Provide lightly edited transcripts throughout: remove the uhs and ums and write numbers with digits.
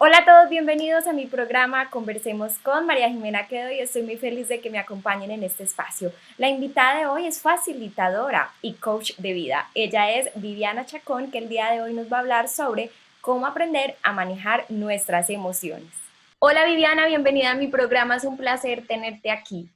Hola a todos, bienvenidos a mi programa Conversemos con María Jimena Quedo y estoy muy feliz de que me acompañen en este espacio. La invitada de hoy es facilitadora y coach de vida. Ella es Viviana Chacón, que el día de hoy nos va a hablar sobre cómo aprender a manejar nuestras emociones. Hola Viviana, bienvenida a mi programa, es un placer tenerte aquí.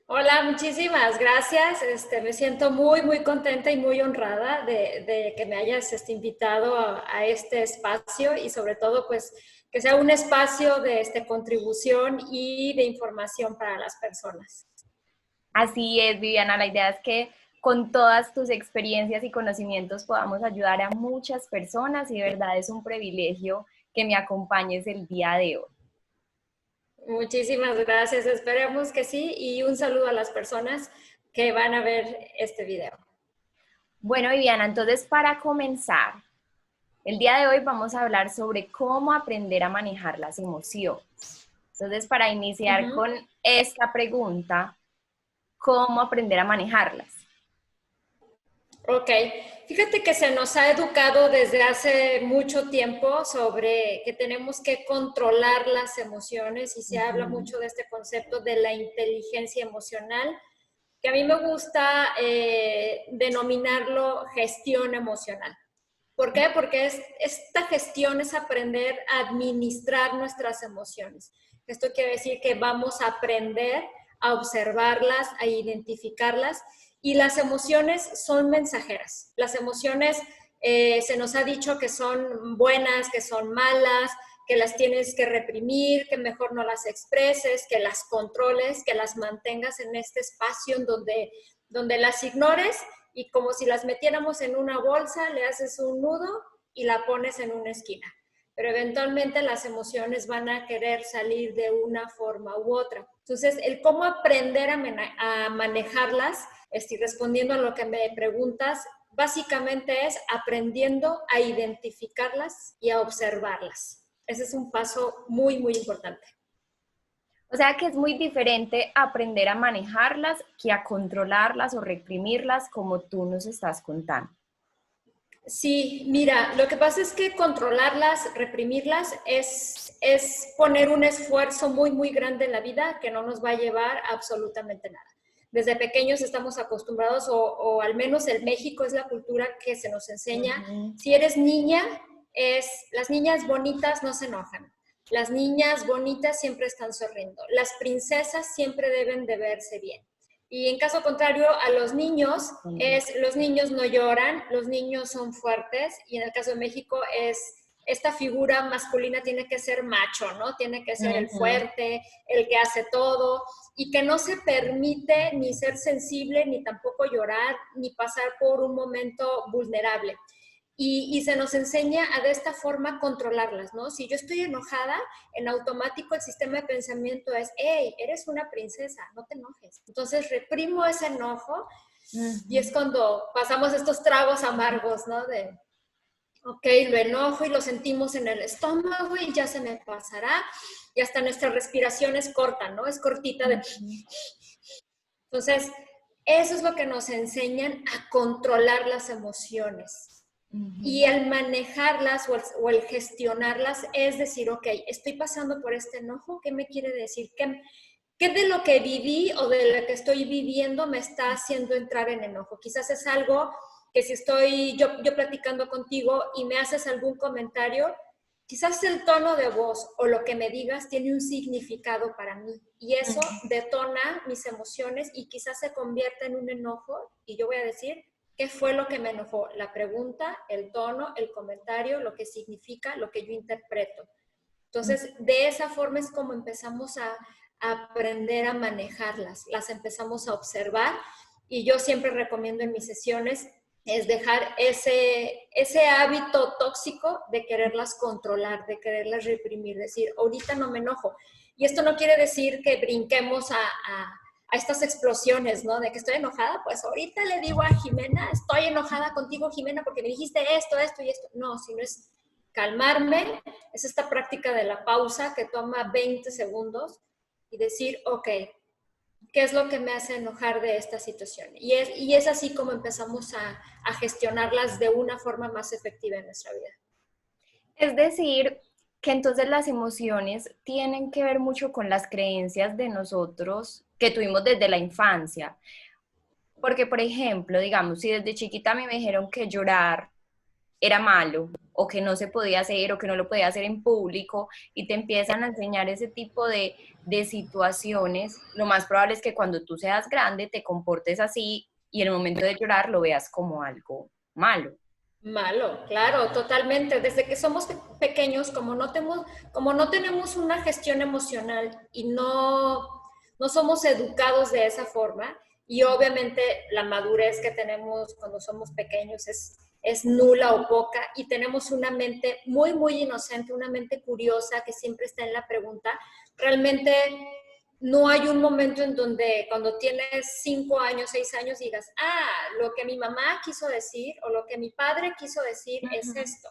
Hola, muchísimas gracias. Me siento muy contenta y muy honrada de que me hayas invitado a este espacio y sobre todo, pues, que sea un espacio de contribución y de información para las personas. Así es, Viviana, la idea es que con todas tus experiencias y conocimientos podamos ayudar a muchas personas y de verdad es un privilegio que me acompañes el día de hoy. Muchísimas gracias. Esperemos que sí y un saludo a las personas que van a ver este video. Bueno, Viviana, entonces para comenzar, el día de hoy vamos a hablar sobre cómo aprender a manejar las emociones. Entonces, para iniciar Ujú. con esta pregunta, ¿cómo aprender a manejarlas? Ok, fíjate que se nos ha educado desde hace mucho tiempo sobre que tenemos que controlar las emociones y se habla Ujú. mucho de este concepto de la inteligencia emocional, que a mí me gusta denominarlo gestión emocional. ¿Por qué? Porque esta gestión es aprender a administrar nuestras emociones. Esto quiere decir que vamos a aprender a observarlas, a identificarlas y las emociones son mensajeras. Las emociones se nos ha dicho que son buenas, que son malas, que las tienes que reprimir, que mejor no las expreses, que las controles, que las mantengas en este espacio en donde las ignores y como si las metiéramos en una bolsa, le haces un nudo y la pones en una esquina. Pero eventualmente las emociones van a querer salir de una forma u otra. Entonces, el cómo aprender a manejarlas, estoy respondiendo a lo que me preguntas, básicamente es aprendiendo a identificarlas y a observarlas. Ese es un paso muy importante. O sea que es muy diferente aprender a manejarlas que a controlarlas o reprimirlas como tú nos estás contando. Sí, mira, lo que pasa es que controlarlas, reprimirlas, es poner un esfuerzo muy grande en la vida que no nos va a llevar a absolutamente nada. Desde pequeños estamos acostumbrados, o al menos en México es la cultura que se nos enseña, Ujú. si eres niña, las niñas bonitas no se enojan, las niñas bonitas siempre están sonriendo, las princesas siempre deben de verse bien. Y en caso contrario, a los niños no lloran, los niños son fuertes, y en el caso de México esta figura masculina tiene que ser macho, ¿no? Tiene que ser el Ujú. fuerte, el que hace todo, y que no se permite ni ser sensible, ni tampoco llorar, ni pasar por un momento vulnerable. Y se nos enseña a de esta forma controlarlas, ¿no? Si yo estoy enojada, en automático el sistema de pensamiento es, hey, eres una princesa, no te enojes. Entonces reprimo ese enojo y es Ujú. cuando pasamos estos tragos amargos, ¿no? De, ok, lo enojo y lo sentimos en el estómago y ya se me pasará. Y hasta nuestra respiración es corta, ¿no? Es cortita de... Ujú. Entonces, eso es lo que nos enseñan a controlar las emociones. Y Ujú. el manejarlas o el gestionarlas es decir, ok, estoy pasando por este enojo, ¿qué me quiere decir? ¿Qué de lo que viví o de lo que estoy viviendo me está haciendo entrar en enojo? Quizás es algo que si estoy yo platicando contigo y me haces algún comentario, quizás el tono de voz o lo que me digas tiene un significado para mí y eso detona mis emociones y quizás se convierta en un enojo y yo voy a decir, ¿qué fue lo que me enojó? La pregunta, el tono, el comentario, lo que significa, lo que yo interpreto. Entonces, de esa forma es como empezamos a aprender a manejarlas, las empezamos a observar y yo siempre recomiendo en mis sesiones es dejar ese hábito tóxico de quererlas controlar, de quererlas reprimir, decir, ahorita no me enojo. Y esto no quiere decir que brinquemos a estas explosiones, ¿no? De que estoy enojada, pues ahorita le digo a Jimena, estoy enojada contigo, Jimena, porque me dijiste esto y esto. No, sino es calmarme, es esta práctica de la pausa que toma 20 segundos y decir, ok, ¿qué es lo que me hace enojar de esta situación? Y es así como empezamos gestionarlas de una forma más efectiva en nuestra vida. Es decir, que entonces las emociones tienen que ver mucho con las creencias de nosotros que tuvimos desde la infancia. Porque, por ejemplo, digamos, si desde chiquita a mí me dijeron que llorar era malo o que no se podía hacer o que no lo podía hacer en público y te empiezan a enseñar ese tipo de situaciones, lo más probable es que cuando tú seas grande te comportes así y en el momento de llorar lo veas como algo malo. Malo, claro, totalmente. Desde que somos pequeños, como no tenemos una gestión emocional y no somos educados de esa forma, y obviamente la madurez que tenemos cuando somos pequeños es nula o poca, y tenemos una mente muy, muy inocente, una mente curiosa que siempre está en la pregunta, realmente no hay un momento en donde cuando tienes 5 años, 6 años digas, lo que mi mamá quiso decir o lo que mi padre quiso decir es esto.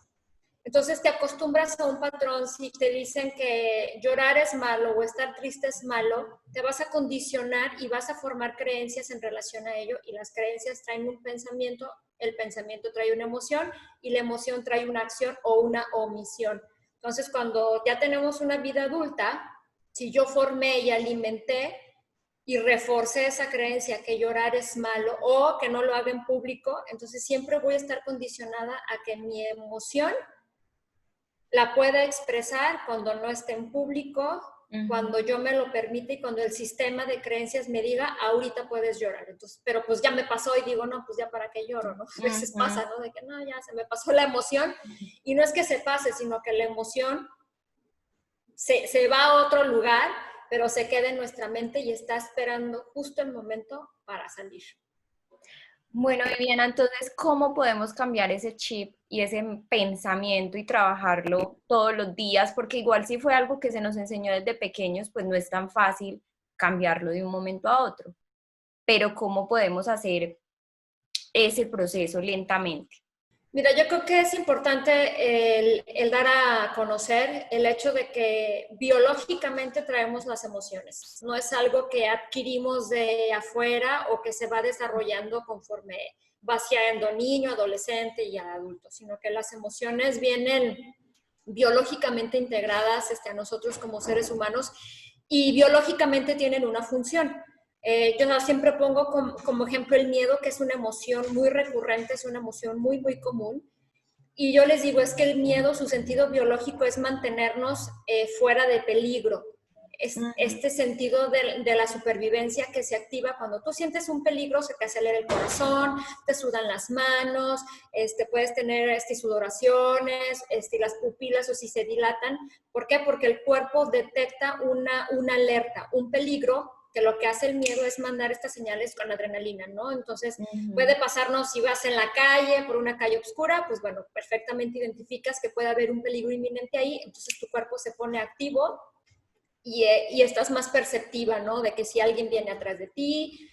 Entonces te acostumbras a un patrón. Si te dicen que llorar es malo o estar triste es malo, te vas a condicionar y vas a formar creencias en relación a ello, y las creencias traen un pensamiento, el pensamiento trae una emoción y la emoción trae una acción o una omisión. Entonces cuando ya tenemos una vida adulta, si yo formé y alimenté y reforcé esa creencia que llorar es malo o que no lo haga en público, entonces siempre voy a estar condicionada a que mi emoción la pueda expresar cuando no esté en público, cuando yo me lo permite y cuando el sistema de creencias me diga, ahorita puedes llorar. Entonces, pero pues ya me pasó y digo, no, pues ya para qué lloro, ¿no? A veces pasa, ¿no? De que no, ya se me pasó la emoción. Y no es que se pase, sino que la emoción se va a otro lugar, pero se queda en nuestra mente y está esperando justo el momento para salir. Bueno, Viviana, entonces, ¿cómo podemos cambiar ese chip y ese pensamiento y trabajarlo todos los días? Porque igual si fue algo que se nos enseñó desde pequeños, pues no es tan fácil cambiarlo de un momento a otro. Pero ¿cómo podemos hacer ese proceso lentamente? Mira, yo creo que es importante el dar a conocer el hecho de que biológicamente traemos las emociones. No es algo que adquirimos de afuera o que se va desarrollando conforme va siendo niño, adolescente y adulto, sino que las emociones vienen biológicamente integradas a nosotros como seres humanos, y biológicamente tienen una función. Yo siempre pongo como ejemplo el miedo, que es una emoción muy recurrente, es una emoción muy, muy común. Y yo les digo, es que el miedo, su sentido biológico es mantenernos fuera de peligro. Es este sentido de la supervivencia que se activa cuando tú sientes un peligro, se te acelera el corazón, te sudan las manos, puedes tener sudoraciones, las pupilas o si se dilatan. ¿Por qué? Porque el cuerpo detecta una alerta, un peligro, que lo que hace el miedo es mandar estas señales con adrenalina, ¿no? Entonces, puede pasarnos si vas en la calle, por una calle oscura, pues bueno, perfectamente identificas que puede haber un peligro inminente ahí, entonces tu cuerpo se pone activo y estás más perceptiva, ¿no? De que si alguien viene atrás de ti,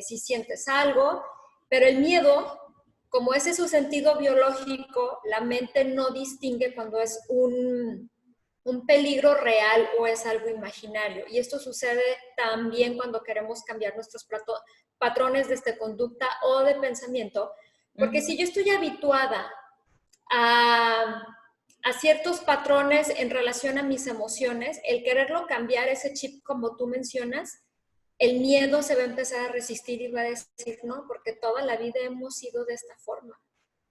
si sientes algo, pero el miedo, como ese es su sentido biológico, la mente no distingue cuando es un peligro real o es algo imaginario. Y esto sucede también cuando queremos cambiar nuestros patrones de conducta o de pensamiento, porque si yo estoy habituada a ciertos patrones en relación a mis emociones, el quererlo cambiar, ese chip como tú mencionas, el miedo se va a empezar a resistir y va a decir, no, porque toda la vida hemos sido de esta forma.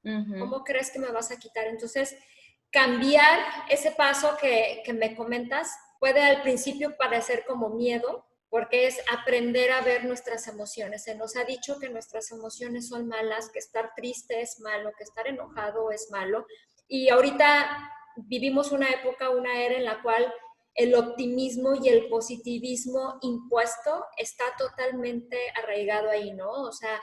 ¿Cómo crees que me vas a quitar? Entonces, cambiar ese paso que me comentas puede al principio parecer como miedo, porque es aprender a ver nuestras emociones. Se nos ha dicho que nuestras emociones son malas, que estar triste es malo, que estar enojado es malo. Y ahorita vivimos una época, una era en la cual el optimismo y el positivismo impuesto está totalmente arraigado ahí, ¿no? O sea,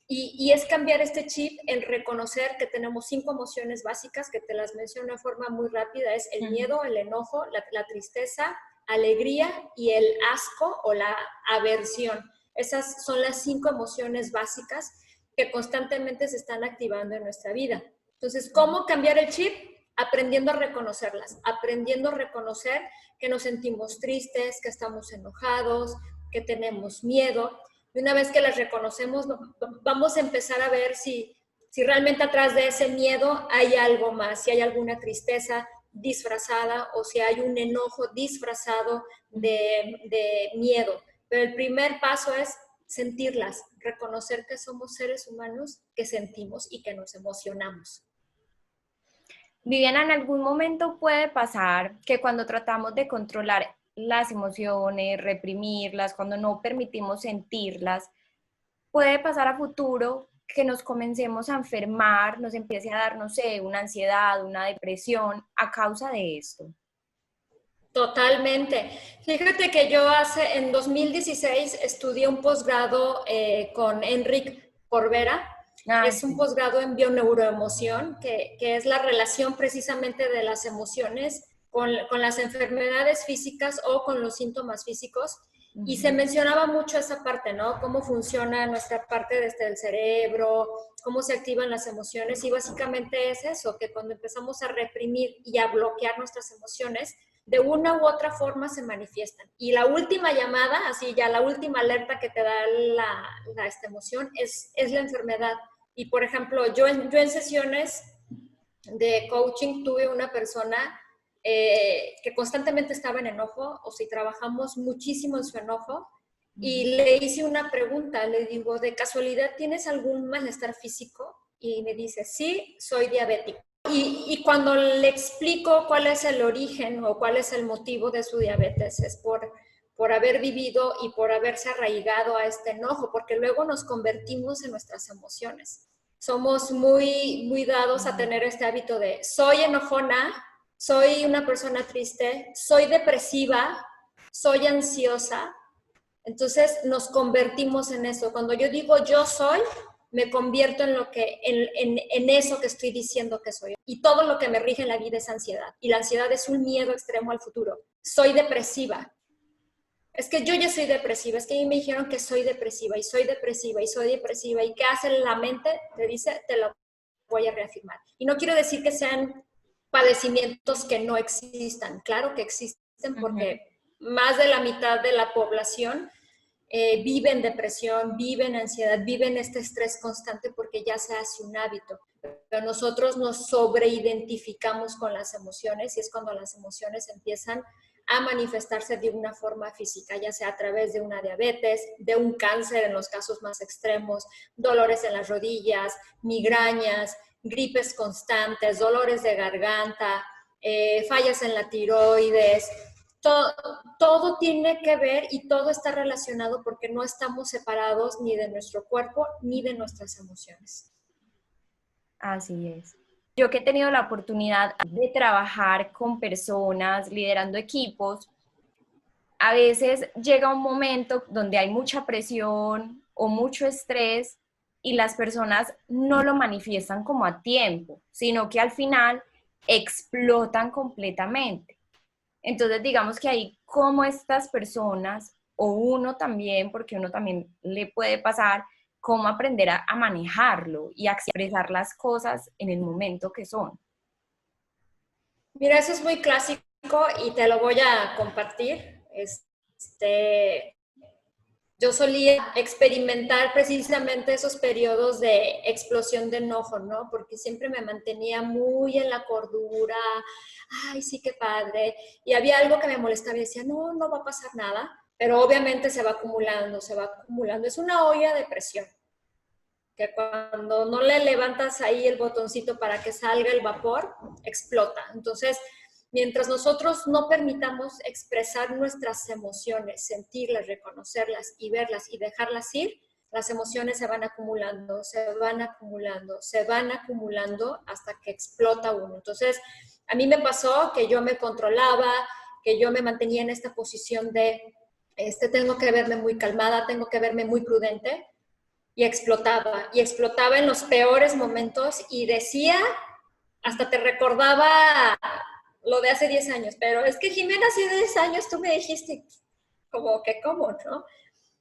y es cambiar este chip en reconocer que tenemos 5 emociones básicas, que te las menciono de forma muy rápida, es el miedo, el enojo, la tristeza, alegría y el asco o la aversión. Esas son las 5 emociones básicas que constantemente se están activando en nuestra vida. Entonces, ¿cómo cambiar el chip? Aprendiendo a reconocerlas, aprendiendo a reconocer que nos sentimos tristes, que estamos enojados, que tenemos miedo. Y una vez que las reconocemos, vamos a empezar a ver si realmente atrás de ese miedo hay algo más, si hay alguna tristeza, disfrazada o si hay un enojo disfrazado de miedo. Pero el primer paso es sentirlas, reconocer que somos seres humanos que sentimos y que nos emocionamos. Viviana, ¿en algún momento puede pasar que cuando tratamos de controlar las emociones, reprimirlas, cuando no permitimos sentirlas, puede pasar a futuro que nos comencemos a enfermar, nos empiece a dar, no sé, una ansiedad, una depresión a causa de esto? Totalmente. Fíjate que yo en 2016 estudié un posgrado con Enric Corbera. Ay, Es un sí. posgrado en bioneuroemoción, que es la relación precisamente de las emociones con las enfermedades físicas o con los síntomas físicos. Y se Ujú. mencionaba mucho esa parte, ¿no? Cómo funciona nuestra parte desde el cerebro, cómo se activan las emociones. Y básicamente es eso, que cuando empezamos a reprimir y a bloquear nuestras emociones, de una u otra forma se manifiestan. Y la última llamada, así ya la última alerta que te da esta emoción es la enfermedad. Y por ejemplo, yo en sesiones de coaching tuve una persona que constantemente estaba en enojo, o si trabajamos muchísimo en su enojo, Ujú. y le hice una pregunta, le digo, ¿de casualidad tienes algún malestar físico? Y me dice, sí, soy diabético. Y cuando le explico cuál es el origen o cuál es el motivo de su diabetes, es por haber vivido y por haberse arraigado a este enojo, porque luego nos convertimos en nuestras emociones. Somos muy dados a tener este hábito de soy enojona, soy una persona triste, soy depresiva, soy ansiosa. Entonces nos convertimos en eso. Cuando yo digo yo soy, me convierto en eso que estoy diciendo que soy. Y todo lo que me rige en la vida es ansiedad. Y la ansiedad es un miedo extremo al futuro. Soy depresiva. Es que yo ya soy depresiva. Es que a mí me dijeron que soy depresiva y soy depresiva y soy depresiva. ¿Y qué hace la mente? Te dice, te lo voy a reafirmar. Y no quiero decir que sean padecimientos que no existan. Claro que existen Ujú. porque más de la mitad de la población viven depresión, viven ansiedad, viven este estrés constante porque ya se hace un hábito. Pero nosotros nos sobreidentificamos con las emociones y es cuando las emociones empiezan a manifestarse de una forma física, ya sea a través de una diabetes, de un cáncer en los casos más extremos, dolores en las rodillas, migrañas, gripes constantes, dolores de garganta, fallas en la tiroides. Todo tiene que ver y todo está relacionado porque no estamos separados ni de nuestro cuerpo ni de nuestras emociones. Así es. Yo que he tenido la oportunidad de trabajar con personas, liderando equipos, a veces llega un momento donde hay mucha presión o mucho estrés y las personas no lo manifiestan como a tiempo, sino que al final explotan completamente. Entonces, digamos que ahí como estas personas, o uno también, porque uno también le puede pasar, cómo aprender a manejarlo y a expresar las cosas en el momento que son. Mira, eso es muy clásico y te lo voy a compartir. Yo solía experimentar precisamente esos periodos de explosión de enojo, ¿no? Porque siempre me mantenía muy en la cordura, ay, sí, qué padre. Y había algo que me molestaba y decía, no, no va a pasar nada, pero obviamente se va acumulando, se va acumulando. Es una olla de presión, que cuando no le levantas ahí el botoncito para que salga el vapor, explota. Entonces, mientras nosotros no permitamos expresar nuestras emociones, sentirlas, reconocerlas y verlas y dejarlas ir, las emociones se van acumulando, se van acumulando, se van acumulando hasta que explota uno. Entonces, a mí me pasó que yo me controlaba, que yo me mantenía en esta posición de, tengo que verme muy calmada, tengo que verme muy prudente, y explotaba en los peores momentos y decía, hasta te recordaba lo de hace 10 años, pero es que Jimena, hace 10 años tú me dijiste, como que, ¿cómo, no?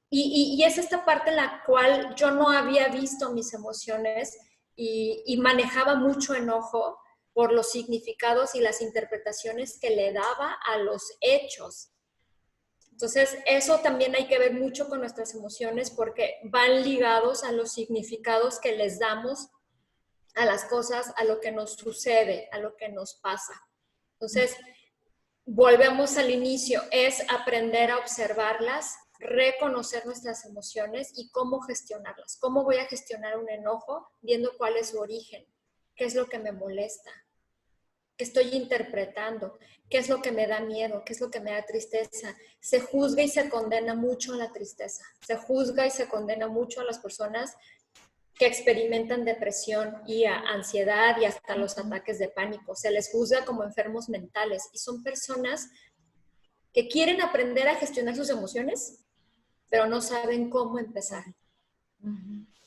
Y es esta parte en la cual yo no había visto mis emociones y manejaba mucho enojo por los significados y las interpretaciones que le daba a los hechos. Entonces, eso también hay que ver mucho con nuestras emociones porque van ligados a los significados que les damos a las cosas, a lo que nos sucede, a lo que nos pasa. Entonces, volvemos al inicio, es aprender a observarlas, reconocer nuestras emociones y cómo gestionarlas. ¿Cómo voy a gestionar un enojo? Viendo cuál es su origen, qué es lo que me molesta, qué estoy interpretando, qué es lo que me da miedo, qué es lo que me da tristeza. Se juzga y se condena mucho a la tristeza, se juzga y se condena mucho a las personas que experimentan depresión y ansiedad y hasta los ataques de pánico. Se les juzga como enfermos mentales y son personas que quieren aprender a gestionar sus emociones, pero no saben cómo empezar.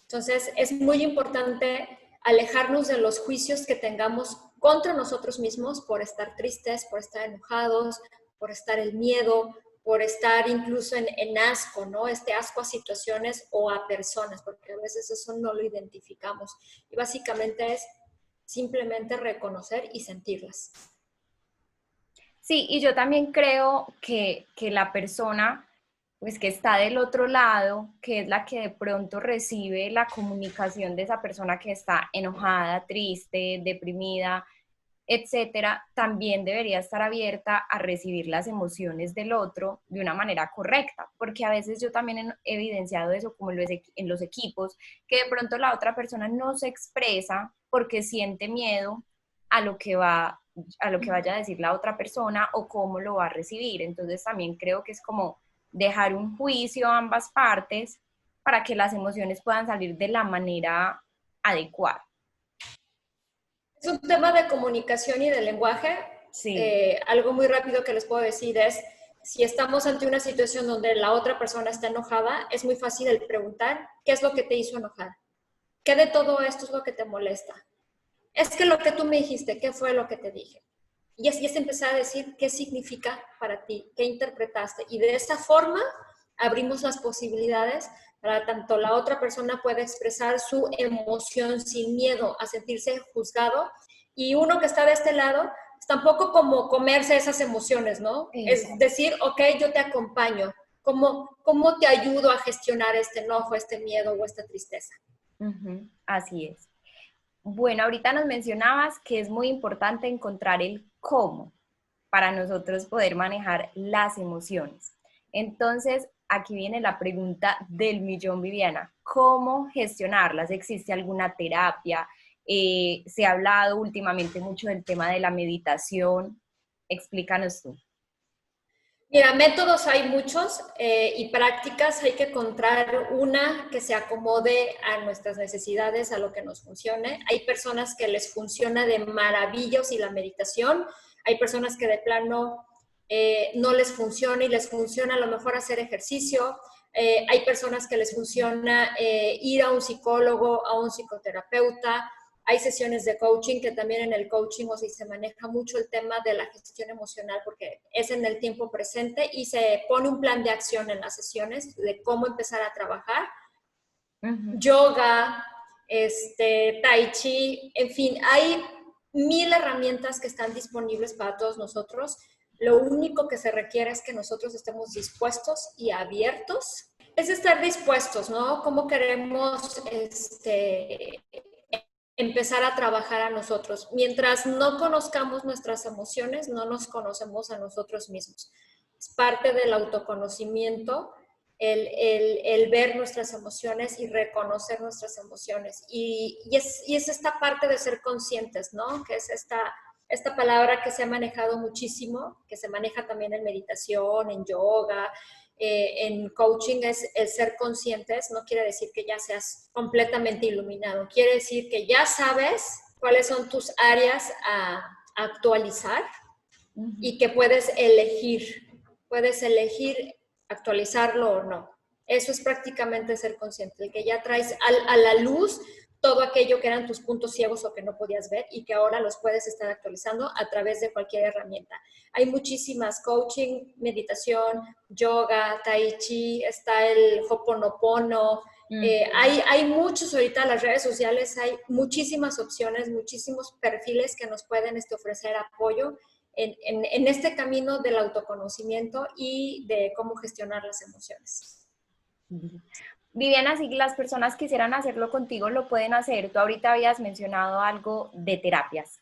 Entonces, es muy importante alejarnos de los juicios que tengamos contra nosotros mismos por estar tristes, por estar enojados, por estar en miedo, por estar incluso en asco, ¿no? Este asco a situaciones o a personas, porque a veces eso no lo identificamos. Y básicamente es simplemente reconocer y sentirlas. Sí, y yo también creo que la persona pues que está del otro lado, que es la que de pronto recibe la comunicación de esa persona que está enojada, triste, deprimida, etcétera, también debería estar abierta a recibir las emociones del otro de una manera correcta, porque a veces yo también he evidenciado eso como en los equipos, que de pronto la otra persona no se expresa porque siente miedo a lo que va a lo que vaya a decir la otra persona o cómo lo va a recibir. Entonces también creo que es como dejar un juicio a ambas partes para que las emociones puedan salir de la manera adecuada. Es un tema de comunicación y de lenguaje. Sí. Algo muy rápido que les puedo decir es, si estamos ante una situación donde la otra persona está enojada, es muy fácil el preguntar, ¿qué es lo que te hizo enojar? ¿Qué de todo esto es lo que te molesta? Es que lo que tú me dijiste, ¿qué fue lo que te dije? Y así es empezar a decir qué significa para ti, qué interpretaste. Y de esa forma abrimos las posibilidades para tanto la otra persona pueda expresar su emoción sin miedo a sentirse juzgado y uno que está de este lado tampoco como comerse esas emociones, ¿no? Exacto. Es decir, ok, yo te acompaño, ¿cómo te ayudo a gestionar este enojo, este miedo o esta tristeza? Así es. Bueno, ahorita nos mencionabas que es muy importante encontrar el cómo para nosotros poder manejar las emociones. Entonces, aquí viene la pregunta del millón, Viviana. ¿Cómo gestionarlas? ¿Existe alguna terapia? Se ha hablado últimamente mucho del tema de la meditación. Explícanos tú. Mira, métodos hay muchos y prácticas hay que encontrar una que se acomode a nuestras necesidades, a lo que nos funcione. Hay personas que les funciona de maravillos y la meditación, hay personas que de plano no les funciona y les funciona a lo mejor hacer ejercicio. Hay personas que les funciona ir a un psicólogo, a un psicoterapeuta. Hay sesiones de coaching, que también en el coaching, o sea, se maneja mucho el tema de la gestión emocional porque es en el tiempo presente y se pone un plan de acción en las sesiones de cómo empezar a trabajar. Yoga, tai chi, en fin, hay 1000 herramientas que están disponibles para todos nosotros. Lo único que se requiere es que nosotros estemos dispuestos y abiertos. Es estar dispuestos, ¿no? ¿Cómo queremos empezar a trabajar a nosotros? Mientras no conozcamos nuestras emociones, no nos conocemos a nosotros mismos. Es parte del autoconocimiento el ver nuestras emociones y reconocer nuestras emociones. Y es esta parte de ser conscientes, ¿no? Que es esta palabra que se ha manejado muchísimo, que se maneja también en meditación, en yoga, en coaching, es el ser conscientes. No quiere decir que ya seas completamente iluminado, quiere decir que ya sabes cuáles son tus áreas a actualizar y que puedes elegir actualizarlo o no. Eso es prácticamente ser consciente, el que ya traes a la luz todo aquello que eran tus puntos ciegos o que no podías ver y que ahora los puedes estar actualizando a través de cualquier herramienta. Hay muchísimas: coaching, meditación, yoga, tai chi, está el Ho'oponopono. Hay muchos ahorita en las redes sociales, hay muchísimas opciones, muchísimos perfiles que nos pueden ofrecer apoyo en este camino del autoconocimiento y de cómo gestionar las emociones. Viviana, si las personas quisieran hacerlo contigo, lo pueden hacer. Tú ahorita habías mencionado algo de terapias.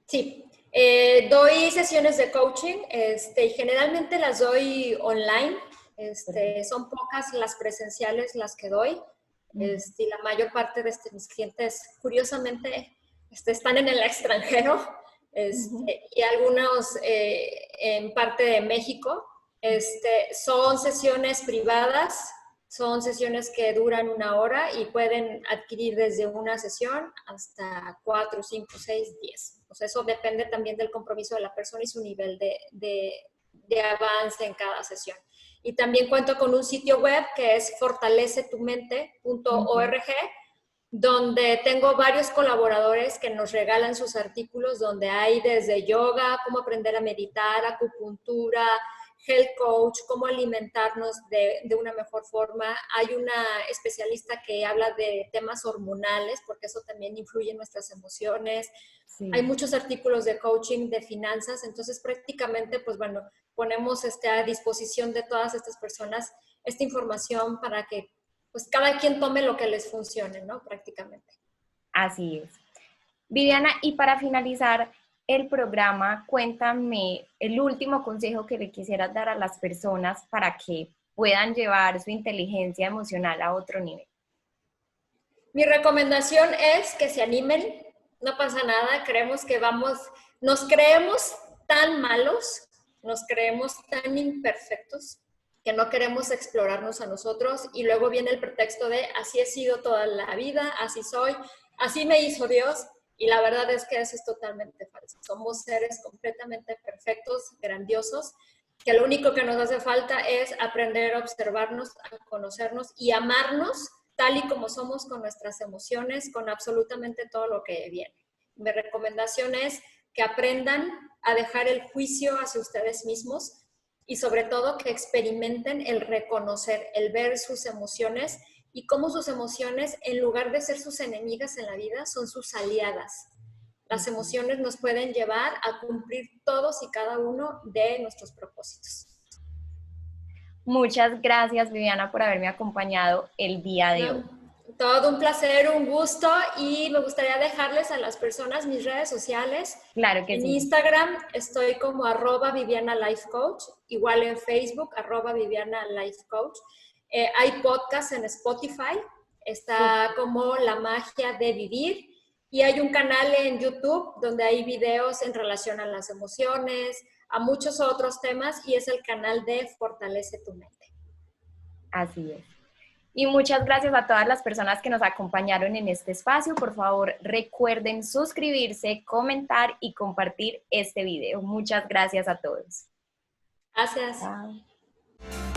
Sí, Doy sesiones de coaching y generalmente las doy online. Son pocas las presenciales las que doy. Y la mayor parte de mis clientes, curiosamente, están en el extranjero y algunos en parte de México. Son sesiones privadas, son sesiones que duran 1 hora y pueden adquirir desde una sesión hasta 4, 5, 6, 10. O sea, eso depende también del compromiso de la persona y su nivel de avance en cada sesión. Y también cuento con un sitio web que es fortalecetumente.org, donde tengo varios colaboradores que nos regalan sus artículos, donde hay desde yoga, cómo aprender a meditar, acupuntura, health coach, cómo alimentarnos de una mejor forma. Hay una especialista que habla de temas hormonales, porque eso también influye en nuestras emociones. Sí. Hay muchos artículos de coaching, de finanzas, entonces prácticamente, pues bueno, ponemos a disposición de todas estas personas esta información para que pues cada quien tome lo que les funcione, ¿no? Prácticamente. Así es. Viviana, y para finalizar el programa, cuéntame el último consejo que le quisieras dar a las personas para que puedan llevar su inteligencia emocional a otro nivel. Mi recomendación es que se animen, no pasa nada, nos creemos tan malos, nos creemos tan imperfectos, que no queremos explorarnos a nosotros y luego viene el pretexto de así he sido toda la vida, así soy, así me hizo Dios, y la verdad es que eso es totalmente falso. Somos seres completamente perfectos, grandiosos, que lo único que nos hace falta es aprender a observarnos, a conocernos y amarnos tal y como somos, con nuestras emociones, con absolutamente todo lo que viene. Mi recomendación es que aprendan a dejar el juicio hacia ustedes mismos, y sobre todo que experimenten el reconocer, el ver sus emociones y cómo sus emociones, en lugar de ser sus enemigas en la vida, son sus aliadas. Las emociones nos pueden llevar a cumplir todos y cada uno de nuestros propósitos. Muchas gracias, Viviana, por haberme acompañado el día de hoy. Todo un placer, un gusto, y me gustaría dejarles a las personas mis redes sociales. Claro que sí. En Instagram estoy como @VivianaLifeCoach, igual en Facebook @VivianaLifeCoach. Hay podcasts en Spotify, está como La Magia de Vivir, y hay un canal en YouTube donde hay videos en relación a las emociones, a muchos otros temas, y es el canal de Fortalece tu Mente. Así es. Y muchas gracias a todas las personas que nos acompañaron en este espacio. Por favor, recuerden suscribirse, comentar y compartir este video. Muchas gracias a todos. Gracias. Chao.